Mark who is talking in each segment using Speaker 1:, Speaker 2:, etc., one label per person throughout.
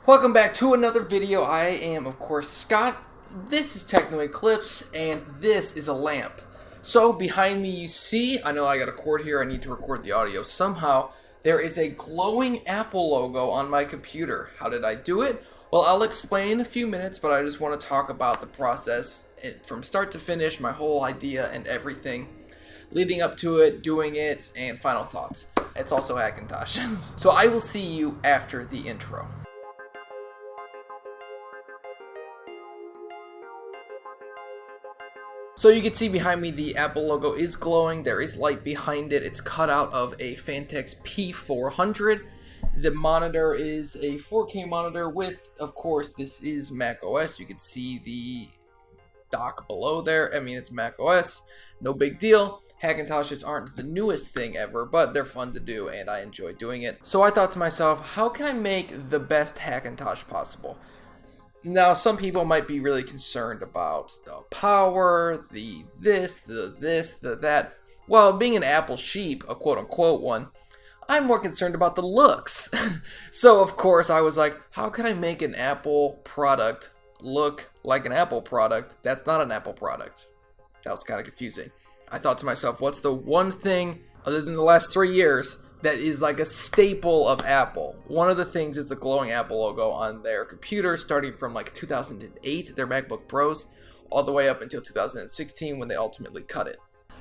Speaker 1: Welcome back to another video. I am, of course, Scott. This is Techno Eclipse, and this is a lamp. So, behind me you see, I know I got a cord here, I need to record the audio somehow. There is a glowing Apple logo on my computer. How did I do it? Well, I'll explain in a few minutes, but I just want to talk about the process from start to finish, my whole idea and everything leading up to it, doing it, and final thoughts. It's also Hackintosh. So I will see you after the intro. So you can see behind me the Apple logo is glowing, there is light behind it, it's cut out of a Phanteks P400. The monitor is a 4K monitor with, of course, this is Mac OS. You can see the dock below there. I mean, it's Mac OS, no big deal. Hackintoshes aren't the newest thing ever, but they're fun to do and I enjoy doing it. So I thought to myself, how can I make the best Hackintosh possible? Now, some people might be really concerned about the power, the this, the that. Well, being an Apple sheep, a quote-unquote one, I'm more concerned about the looks. So, of course, I was like, how can I make an Apple product look like an Apple product that's not an Apple product? That was kind of confusing. I thought to myself, what's the one thing, other than the last 3 years, that is like a staple of Apple? One of the things is the glowing Apple logo on their computer, starting from like 2008, their MacBook Pros, all the way up until 2016 when they ultimately cut it.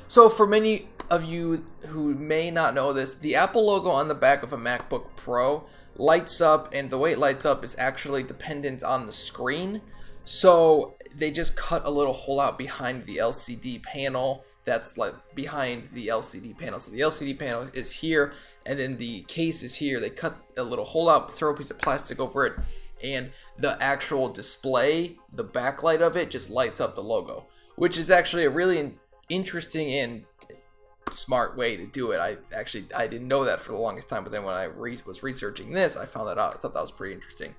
Speaker 1: So for many of you who may not know this, the Apple logo on the back of a MacBook Pro lights up, and the way it lights up is actually dependent on the screen. So they just cut a little hole out behind the LCD panel that's like behind the LCD panel. So the LCD panel is here, and then the case is here. They cut a little hole out, throw a piece of plastic over it, and the actual display, the backlight of it, just lights up the logo, which is actually a really interesting and smart way to do it. I didn't know that for the longest time, but then when I was researching this, I found that out. I thought that was pretty interesting.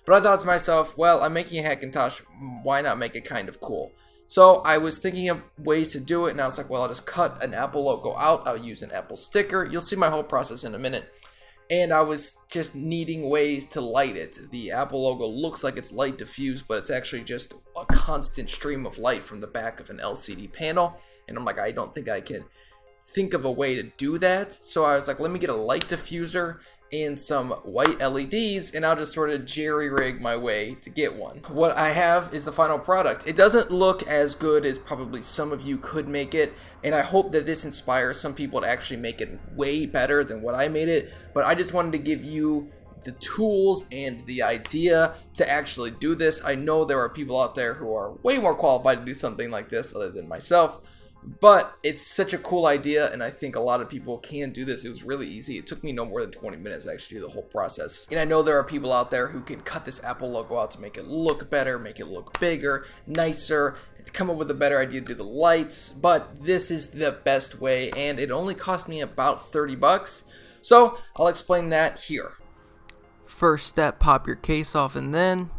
Speaker 1: But I thought to myself, well, I'm making a Hackintosh, why not make it kind of cool? So I was thinking of ways to do it, and I was like, well, I'll just cut an Apple logo out. I'll use an Apple sticker. You'll see my whole process in a minute. And I was just needing ways to light it. The Apple logo looks like it's light diffused, but it's actually just a constant stream of light from the back of an LCD panel. And I'm like, I don't think I can think of a way to do that. So I was like, let me get a light diffuser and some white LEDs, and I'll just sort of jerry-rig my way to get one. What I have is the final product. It doesn't look as good as probably some of you could make it, and I hope that this inspires some people to actually make it way better than what I made it, but I just wanted to give you the tools and the idea to actually do this. I know there are people out there who are way more qualified to do something like this other than myself, but it's such a cool idea, and I think a lot of people can do this. It was really easy. It took me no more than 20 minutes to actually do the whole process. And I know there are people out there who can cut this Apple logo out to make it look better, make it look bigger, nicer, come up with a better idea to do the lights, but this is the best way, and it only cost me about 30 bucks. So I'll explain that here. First step, pop your case off, and then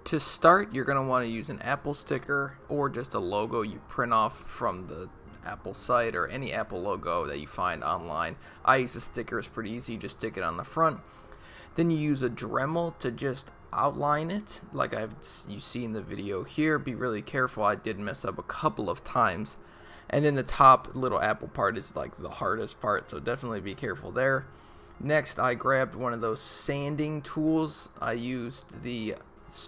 Speaker 1: to start, you're going to want to use an Apple sticker or just a logo you print off from the Apple site or any Apple logo that you find online. I use a sticker, it's pretty easy, you just stick it on the front. Then you use a Dremel to just outline it, like you see in the video here. Be really careful, I did mess up a couple of times. And then the top little Apple part is like the hardest part, so definitely be careful there. Next, I grabbed one of those sanding tools. I used the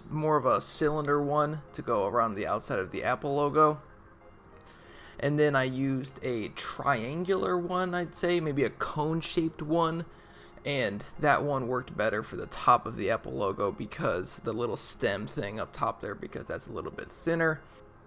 Speaker 1: more of a cylinder one to go around the outside of the Apple logo, and then I used a triangular one, I'd say maybe a cone shaped one, and that one worked better for the top of the Apple logo because the little stem thing up top there, because that's a little bit thinner.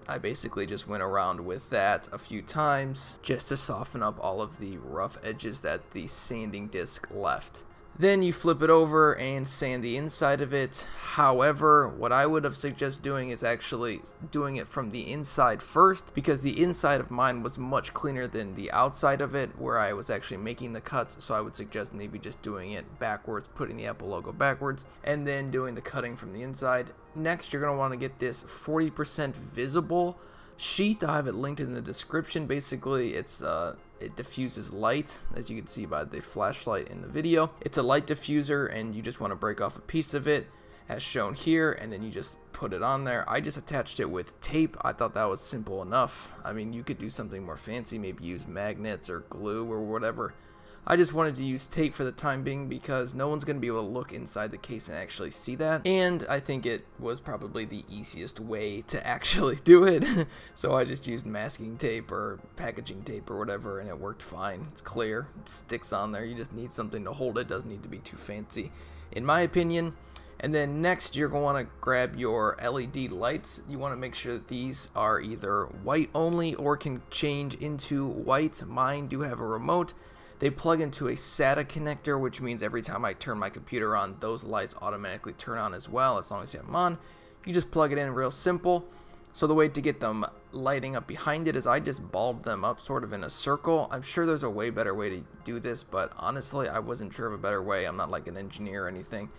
Speaker 1: I basically just went around with that a few times just to soften up all of the rough edges that the sanding disc left. Then you flip it over and sand the inside of it. However, what I would have suggested doing is actually doing it from the inside first, because the inside of mine was much cleaner than the outside of it where I was actually making the cuts. So I would suggest maybe just doing it backwards, putting the Apple logo backwards, and then doing the cutting from the inside. Next, you're going to want to get this 40% visible sheet. I have it linked in the description. Basically, it diffuses light, as you can see by the flashlight in the video. It's a light diffuser, and you just want to break off a piece of it. as shown here, and then you just put it on there. I just attached it with tape. I thought that was simple enough. I mean, you could do something more fancy, maybe use magnets or glue or whatever. I just wanted to use tape for the time being because no one's going to be able to look inside the case and actually see that. And I think it was probably the easiest way to actually do it. So I just used masking tape or packaging tape or whatever, and it worked fine. It's clear. It sticks on there. You just need something to hold it. Doesn't need to be too fancy, in my opinion. And then next, you're going to want to grab your LED lights. You want to make sure that these are either white only or can change into white. Mine do have a remote. They plug into a SATA connector, which means every time I turn my computer on, those lights automatically turn on as well, as long as you have them on. You just plug it in, real simple. So the way to get them lighting up behind it is I just bulbed them up sort of in a circle. I'm sure there's a way better way to do this, but honestly, I wasn't sure of a better way. I'm not like an engineer or anything.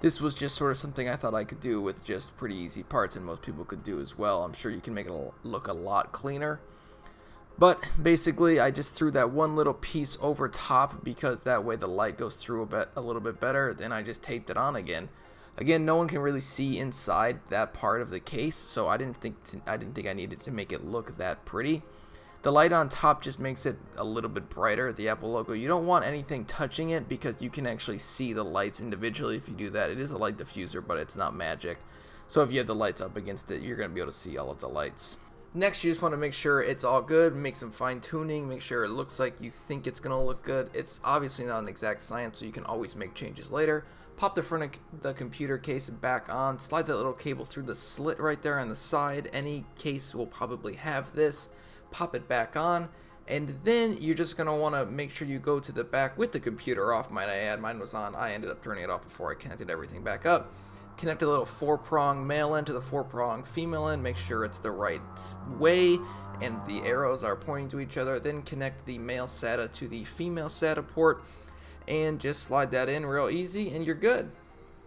Speaker 1: This was just sort of something I thought I could do with just pretty easy parts, and most people could do as well. I'm sure you can make it look a lot cleaner. But basically, I just threw that one little piece over top because that way the light goes through a little bit better. Then I just taped it on again. Again, no one can really see inside that part of the case, so I didn't think I needed to make it look that pretty. The light on top just makes it a little bit brighter, the Apple logo. You don't want anything touching it because you can actually see the lights individually if you do that. It is a light diffuser, but it's not magic. So if you have the lights up against it, you're going to be able to see all of the lights. Next, you just want to make sure it's all good, make some fine tuning, make sure it looks like you think it's going to look good. It's obviously not an exact science, so you can always make changes later. Pop the front of the computer case back on, slide that little cable through the slit right there on the side. Any case will probably have this. Pop it back on, and then you're just going to want to make sure you go to the back with the computer off, might I add. Mine was on. I ended up turning it off before I connected everything back up. Connect a little 4-prong male end to the 4-prong female end. Make sure it's the right way and the arrows are pointing to each other. Then connect the male SATA to the female SATA port and just slide that in real easy and you're good.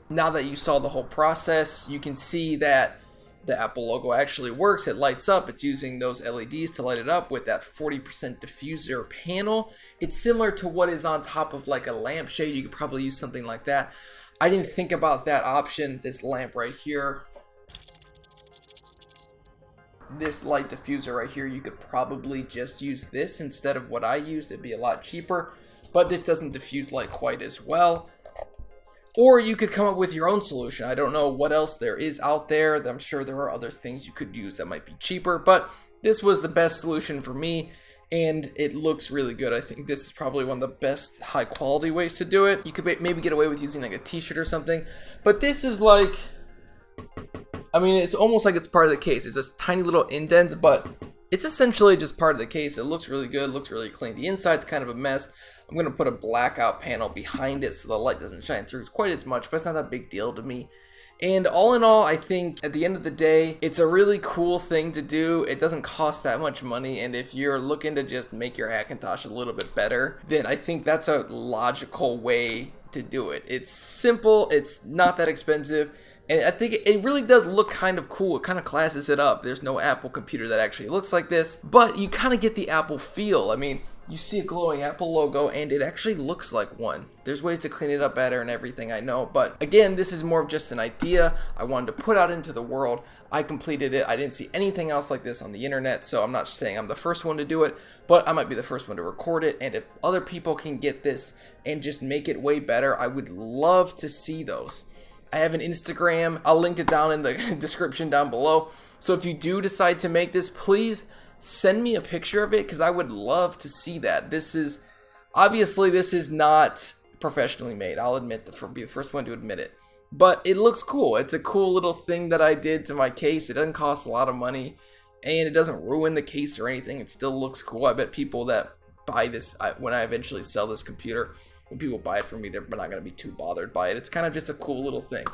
Speaker 1: Now that you saw the whole process, you can see that the Apple logo actually works. It lights up. It's using those LEDs to light it up with that 40% diffuser panel. It's similar to what is on top of like a lampshade. You could probably use something like that. I didn't think about that option. This lamp right here, this light diffuser right here, you could probably just use this instead of what I used. It'd be a lot cheaper, but this doesn't diffuse light quite as well. Or you could come up with your own solution. I don't know what else there is out there. I'm sure there are other things you could use that might be cheaper, but this was the best solution for me. And it looks really good. I think this is probably one of the best high quality ways to do it. You could maybe get away with using like a t-shirt or something, but this is like, I mean, it's almost like it's part of the case. It's this tiny little indent, but it's essentially just part of the case. It looks really good, looks really clean. The inside's kind of a mess. I'm going to put a blackout panel behind it so the light doesn't shine through quite as much, but it's not that big deal to me. And all in all, I think at the end of the day, it's a really cool thing to do. It doesn't cost that much money, and if you're looking to just make your Hackintosh a little bit better, then I think that's a logical way to do it. It's simple, it's not that expensive, and I think it really does look kind of cool. It kind of classes it up. There's no Apple computer that actually looks like this, but you kind of get the Apple feel. I mean, you see a glowing Apple logo and it actually looks like one. There's ways to clean it up better and everything, I know, but again, this is more of just an idea I wanted to put out into the world. I completed it. I didn't see anything else like this on the internet, so I'm not saying I'm the first one to do it, but I might be the first one to record it, and if other people can get this and just make it way better, I would love to see those. I have an Instagram. I'll link it down in the description down below, so if you do decide to make this, please send me a picture of it because I would love to see that. This is not professionally made. I'll admit, be the first one to admit it. But it looks cool. It's a cool little thing that I did to my case. It doesn't cost a lot of money and it doesn't ruin the case or anything. It still looks cool. I bet people that buy this, when I eventually sell this computer, when people buy it from me, they're not going to be too bothered by it. It's kind of just a cool little thing.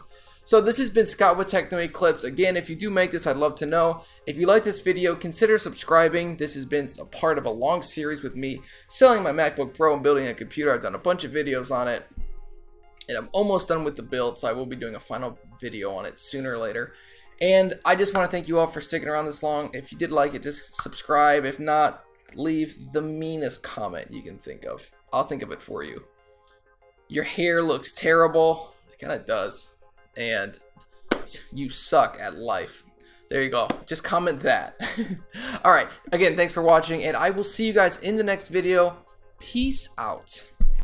Speaker 1: So this has been Scott with Techno Eclipse. Again, if you do make this, I'd love to know. If you like this video, consider subscribing. This has been a part of a long series with me selling my MacBook Pro and building a computer. I've done a bunch of videos on it, and I'm almost done with the build, so I will be doing a final video on it sooner or later. And I just want to thank you all for sticking around this long. If you did like it, just subscribe. If not, leave the meanest comment you can think of. I'll think of it for you. Your hair looks terrible. It kind of does. And You suck at life. There you go. Just comment that. All right. Again, thanks for watching, and I will see you guys in the next video. Peace out.